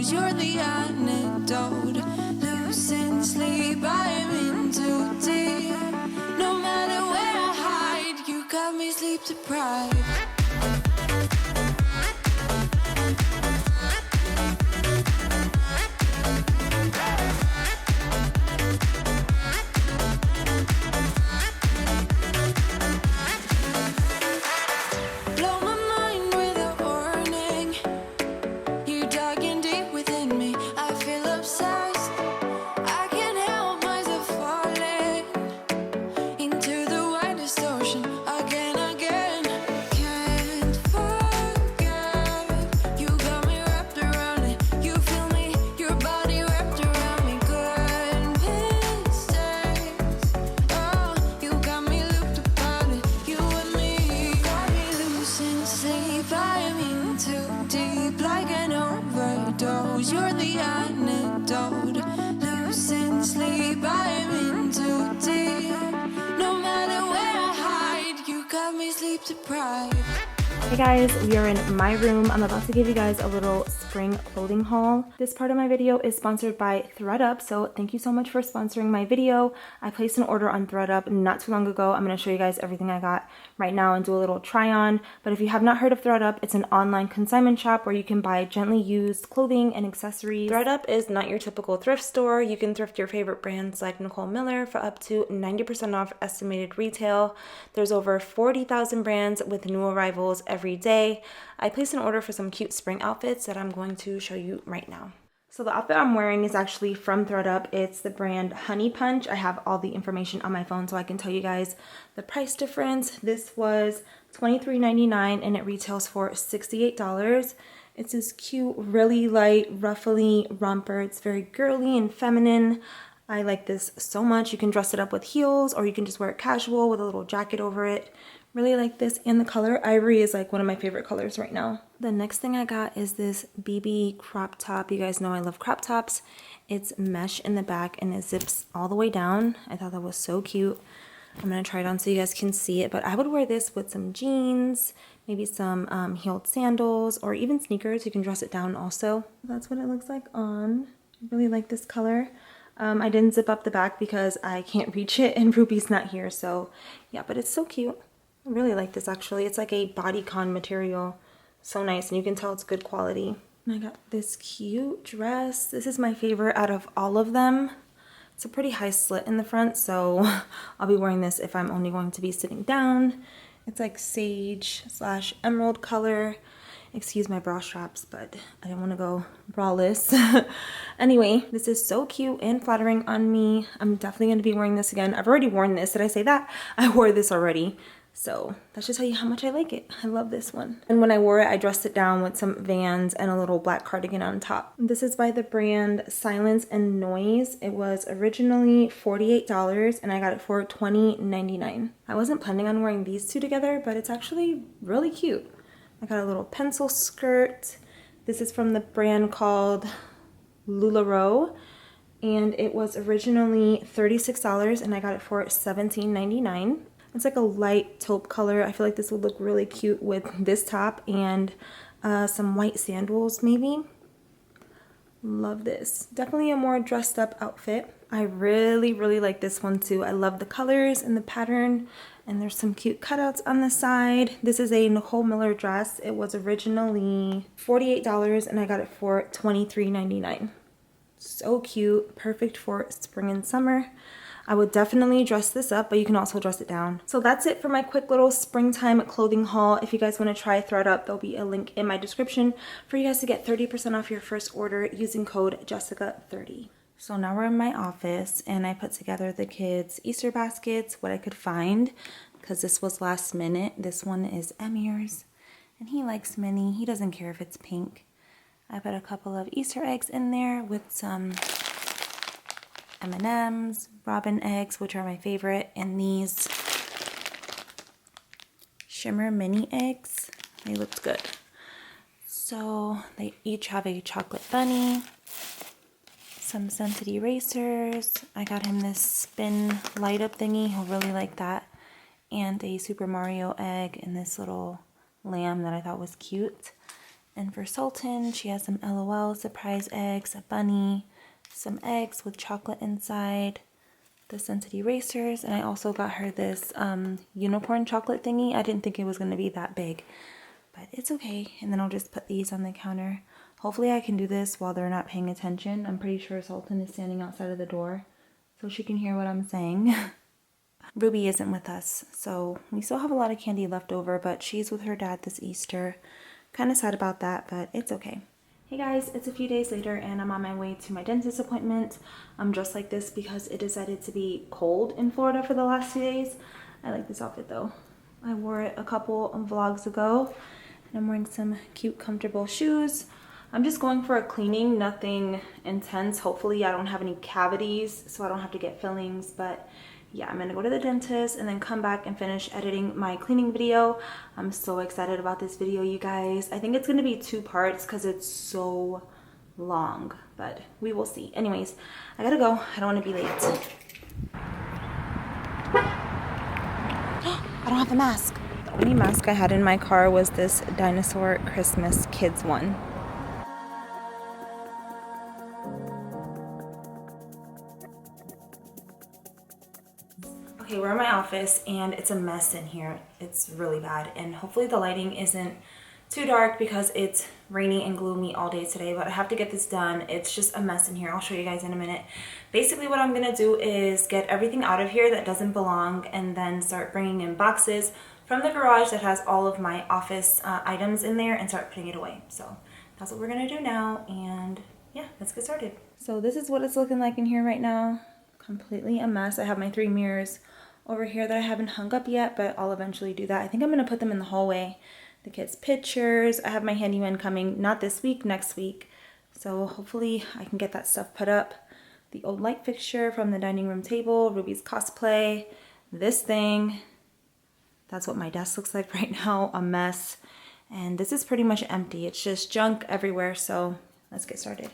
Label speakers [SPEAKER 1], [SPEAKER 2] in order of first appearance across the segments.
[SPEAKER 1] overdose. You're the antidote. Losing sleep, I am in too deep. No matter where I hide, you got me sleep deprived. You're the antidote. Losing sleep, I am in too deep. No matter where I hide, you got me sleep deprived.
[SPEAKER 2] Hey guys, we are in my room. I'm about to give you guys a little spring clothing haul. This part of my video is sponsored by THREDUP, so thank you so much for sponsoring my video. I placed an order on THREDUP not too long ago. I'm going to show you guys everything I got right now and do a little try on. But if you have not heard of THREDUP, it's an online consignment shop where you can buy gently used clothing and accessories. THREDUP is not your typical thrift store. You can thrift your favorite brands like Nicole Miller for up to 90% off estimated retail. There's over 40,000 brands with new arrivals every day. I placed an order for some cute spring outfits that I'm going to show you right now. So the outfit I'm wearing is actually from THREDUP. It's the brand Honey Punch. I have all the information on my phone so I can tell you guys the price difference. This was $23.99 and it retails for $68. It's this cute, really light, ruffly romper. It's very girly and feminine. I like this so much. You can dress it up with heels or you can just wear it casual with a little jacket over it. Really like this, and the color ivory is like one of my favorite colors right now. The next thing I got is this BB crop top. You guys know I love crop tops. It's mesh in the back and it zips all the way down. I thought that was so cute. I'm gonna try it on so you guys can see it, but I would wear this with some jeans, maybe some heeled sandals, or even sneakers. You can dress it down also. That's what it looks like on. I really like this color. I didn't zip up the back because I can't reach it and Ruby's not here, so yeah, but it's so cute. I really like this actually. It's like a bodycon material. So nice, and you can tell it's good quality. And I got this cute dress. This is my favorite out of all of them. It's a pretty high slit in the front, so I'll be wearing this if I'm only going to be sitting down. It's like sage / emerald color. Excuse my bra straps, but I didn't want to go braless. Anyway, this is so cute and flattering on me. I'm definitely going to be wearing this again. I've already worn this. Did I say that? I wore this already. So that should tell you how much I like it. I love this one. And when I wore it, I dressed it down with some Vans and a little black cardigan on top. This is by the brand Silence and Noise. It was originally $48 and I got it for $20.99. I wasn't planning on wearing these two together, but it's actually really cute. I got a little pencil skirt. This is from the brand called LuLaRoe. And it was originally $36 and I got it for $17.99. It's like a light taupe color. I feel like this would look really cute with this top and some white sandals maybe. Love this. Definitely a more dressed up outfit. I really like this one too. I love the colors and the pattern, and there's some cute cutouts on the side. This is a Nicole Miller dress. It was originally $48 and I got it for $23.99. So cute, perfect for spring and summer. I would definitely dress this up, but you can also dress it down. So that's it for my quick little springtime clothing haul. If you guys want to try THREDUP, there'll be a link in my description for you guys to get 30% off your first order using code Jessica30. So now we're in my office and I put together the kids' Easter baskets, what I could find, because this was last minute. This one is Emir's and he likes Minnie. He doesn't care if it's pink. I put a couple of Easter eggs in there with some M&Ms, robin eggs, which are my favorite, and these shimmer mini eggs. They looked good. So they each have a chocolate bunny, some scented erasers. I got him this spin light up thingy. He'll really like that. And a Super Mario egg and this little lamb that I thought was cute. And for Sultan, she has some LOL surprise eggs, a bunny, some eggs with chocolate inside, the scented erasers, and I also got her this unicorn chocolate thingy. I didn't think it was going to be that big, but it's okay. And then I'll just put these on the counter. Hopefully I can do this while they're not paying attention. I'm pretty sure Sultan is standing outside of the door so she can hear what I'm saying. Ruby isn't with us, so we still have a lot of candy left over, but she's with her dad this Easter. Kind of sad about that, but it's okay. Hey guys, it's a few days later and I'm on my way to my dentist appointment. I'm dressed like this because it decided to be cold in Florida for the last 2 days. I like this outfit though. I wore it a couple of vlogs ago. And I'm wearing some cute, comfortable shoes. I'm just going for a cleaning, nothing intense. Hopefully I don't have any cavities so I don't have to get fillings, but yeah, I'm gonna go to the dentist and then come back and finish editing my cleaning video. I'm so excited about this video, you guys. I think it's gonna be 2 parts because it's so long, but we will see. Anyways, I gotta go. I don't wanna be late. I don't have a mask. The only mask I had in my car was this dinosaur Christmas kids one. Okay, we're in my office and it's a mess in here. It's really bad and hopefully the lighting isn't too dark because it's rainy and gloomy all day today, but I have to get this done. It's just a mess in here. I'll show you guys in a minute. Basically what I'm gonna do is get everything out of here that doesn't belong and then start bringing in boxes from the garage that has all of my office items in there and start putting it away. So that's what we're gonna do now, and yeah, let's get started. So this is what it's looking like in here right now. Completely a mess. I have my 3 mirrors over here that I haven't hung up yet, but I'll eventually do that. I think I'm gonna put them in the hallway. The kids' pictures. I have my handyman coming, not this week, next week. So hopefully I can get that stuff put up. The old light fixture from the dining room table, Ruby's cosplay, this thing. That's what my desk looks like right now, a mess. And this is pretty much empty. It's just junk everywhere, so let's get started.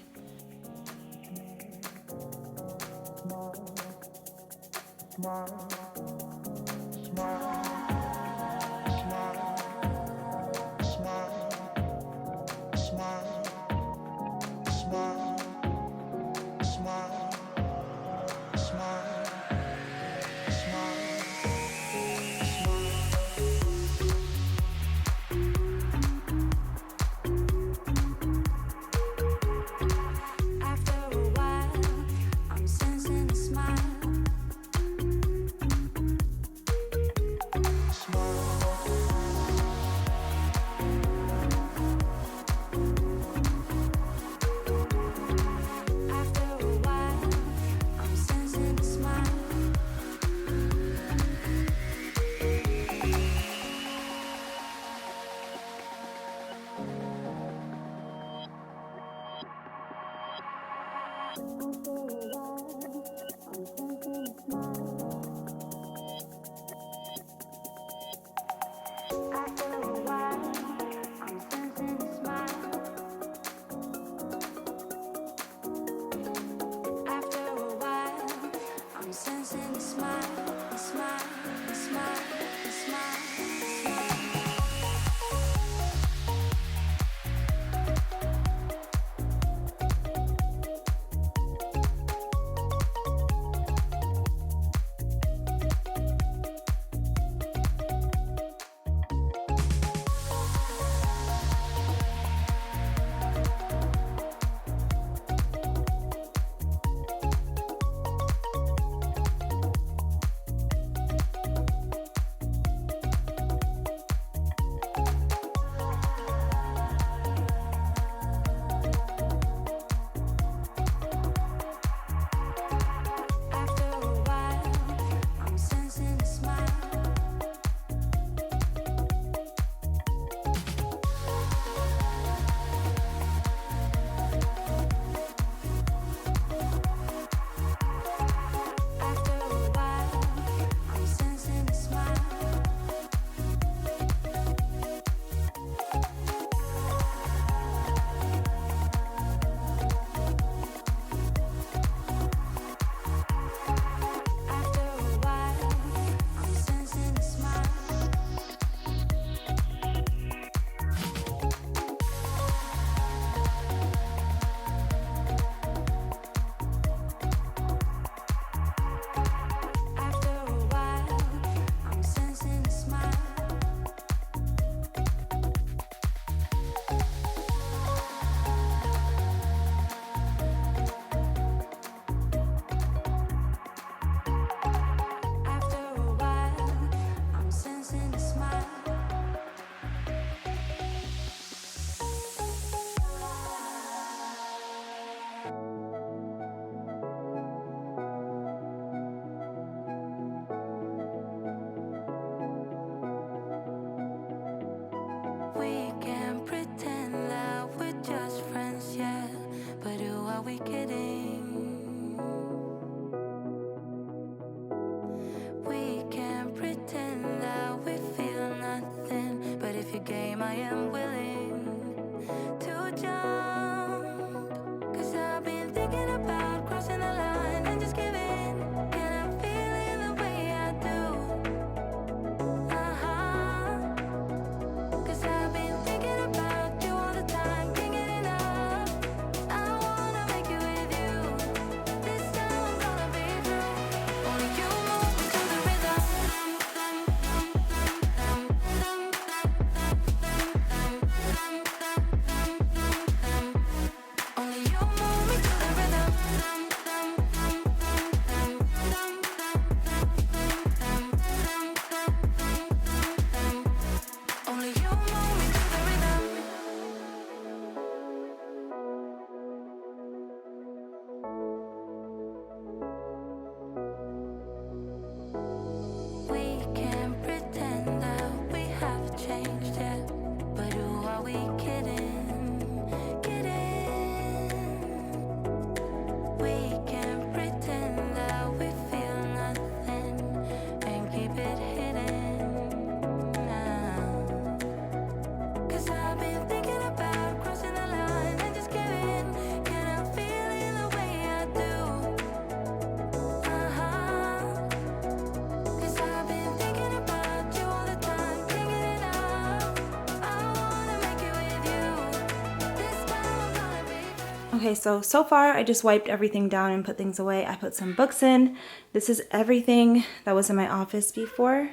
[SPEAKER 2] Okay, so far I just wiped everything down and put things away. I put some books in. This is everything that was in my office before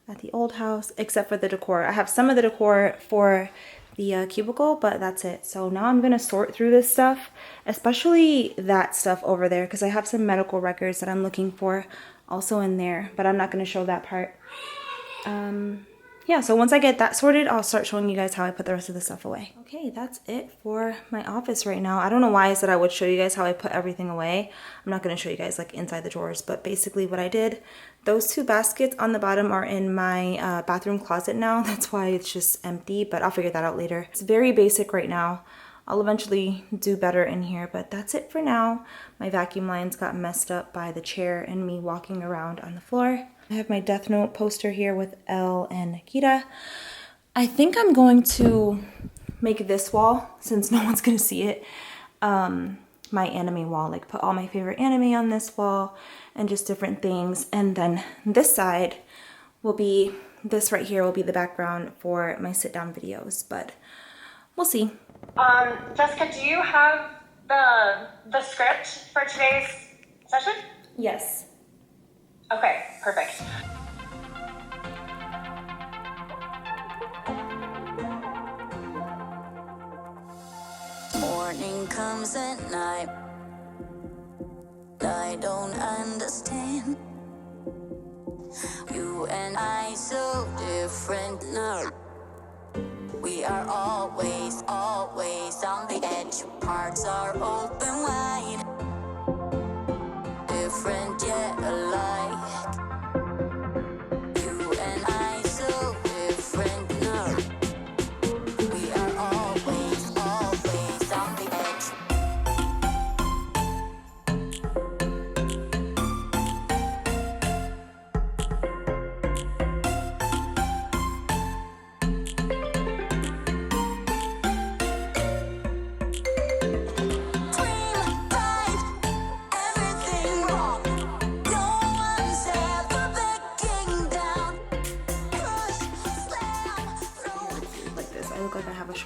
[SPEAKER 2] at the old house, except for the decor. I have some of the decor for the cubicle, but that's it. So now I'm gonna sort through this stuff, especially that stuff over there, because I have some medical records that I'm looking for also in there, but I'm not gonna show that part. Yeah, so once I get that sorted, I'll start showing you guys how I put the rest of the stuff away. Okay, that's it for my office right now. I don't know why I said I would show you guys how I put everything away. I'm not going to show you guys like inside the drawers, but basically what I did, those two baskets on the bottom are in my bathroom closet now. That's why it's just empty, but I'll figure that out later. It's very basic right now. I'll eventually do better in here, but that's it for now. My vacuum lines got messed up by the chair and me walking around on the floor. I have my Death Note poster here with Elle and Nikita. I think I'm going to make this wall, since no one's gonna see it, my anime wall, like put all my favorite anime on this wall and just different things. And then this side will be, this right here will be the background for my sit down videos, but we'll see.
[SPEAKER 3] Jessica, do you have the script for today's session?
[SPEAKER 2] Yes.
[SPEAKER 3] Okay, perfect.
[SPEAKER 1] Morning comes at night. I don't understand. You and I so different now. We are always, always on the edge. Hearts are open wide. Different yet alike. You and I so different now. We are always, always on the edge.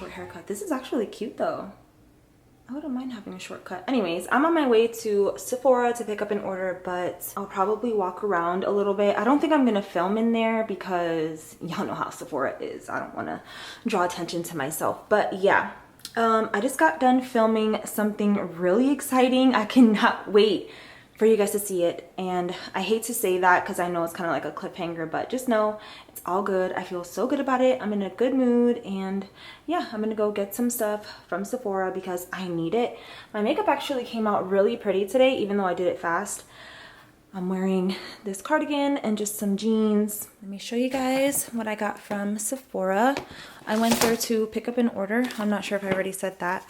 [SPEAKER 2] Haircut. This is actually cute though. I wouldn't mind having a shortcut. Anyways, I'm on my way to Sephora to pick up an order, but I'll probably walk around a little bit. I don't think I'm gonna film in there because y'all know how Sephora is. I don't want to draw attention to myself, but yeah. I just got done filming something really exciting. I cannot wait for you guys to see it, and I hate to say that because I know it's kind of like a cliffhanger, but just know it's all good. I feel so good about it. I'm in a good mood, and yeah, I'm gonna go get some stuff from Sephora because I need it. My makeup actually came out really pretty today, even though I did it fast. I'm wearing this cardigan and just some jeans. Let me show you guys what I got from Sephora. I went there to pick up an order. I'm not sure if I already said that,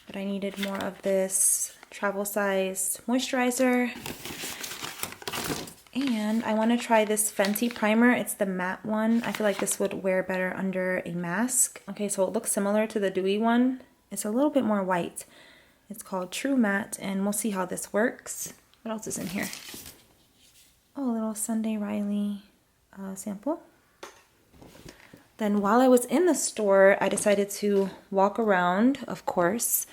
[SPEAKER 2] but I needed more of this travel size moisturizer, and I want to try this Fenty primer. It's the matte one. I feel like this would wear better under a mask. Okay, so it looks similar to the dewy one. It's a little bit more white. It's called True Matte, and we'll see how this works. What else is in here? Oh, a little Sunday Riley sample. Then while I was in the store, I decided to walk around, of course,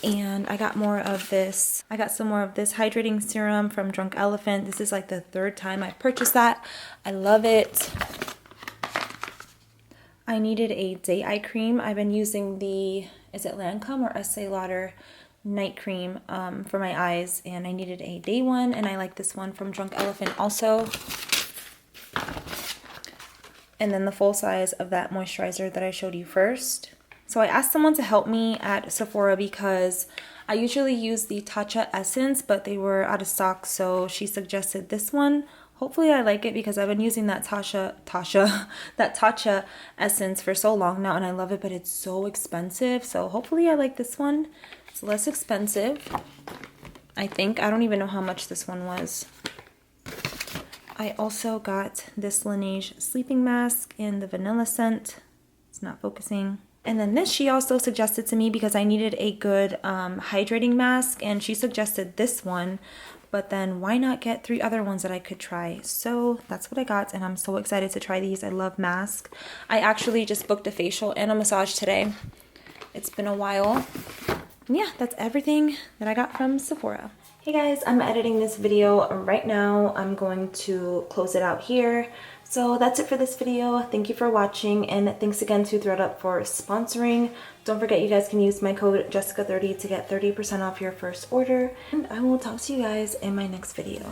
[SPEAKER 2] and I got more of this. I got some more of this hydrating serum from Drunk Elephant. This is like the third time I've purchased that. I love it. I needed a day eye cream. I've been using the, is it Lancome or Estee Lauder night cream for my eyes, and I needed a day one, and I like this one from Drunk Elephant also. And then the full size of that moisturizer that I showed you first. So I asked someone to help me at Sephora because I usually use the Tatcha Essence, but they were out of stock, so she suggested this one. Hopefully I like it because I've been using that Tatcha Essence for so long now, and I love it, but it's so expensive. So hopefully I like this one. It's less expensive, I think. I don't even know how much this one was. I also got this Laneige sleeping mask in the vanilla scent. It's not focusing. And then this she also suggested to me because I needed a good hydrating mask, and she suggested this one, but then why not get 3 other ones that I could try? So that's what I got, and I'm so excited to try these. I love masks. I actually just booked a facial and a massage today. It's been a while. And yeah, that's everything that I got from Sephora. Hey guys, I'm editing this video right now. I'm going to close it out here. So that's it for this video. Thank you for watching, and thanks again to THREDUP for sponsoring. Don't forget, you guys can use my code Jessica30 to get 30% off your first order. And I will talk to you guys in my next video.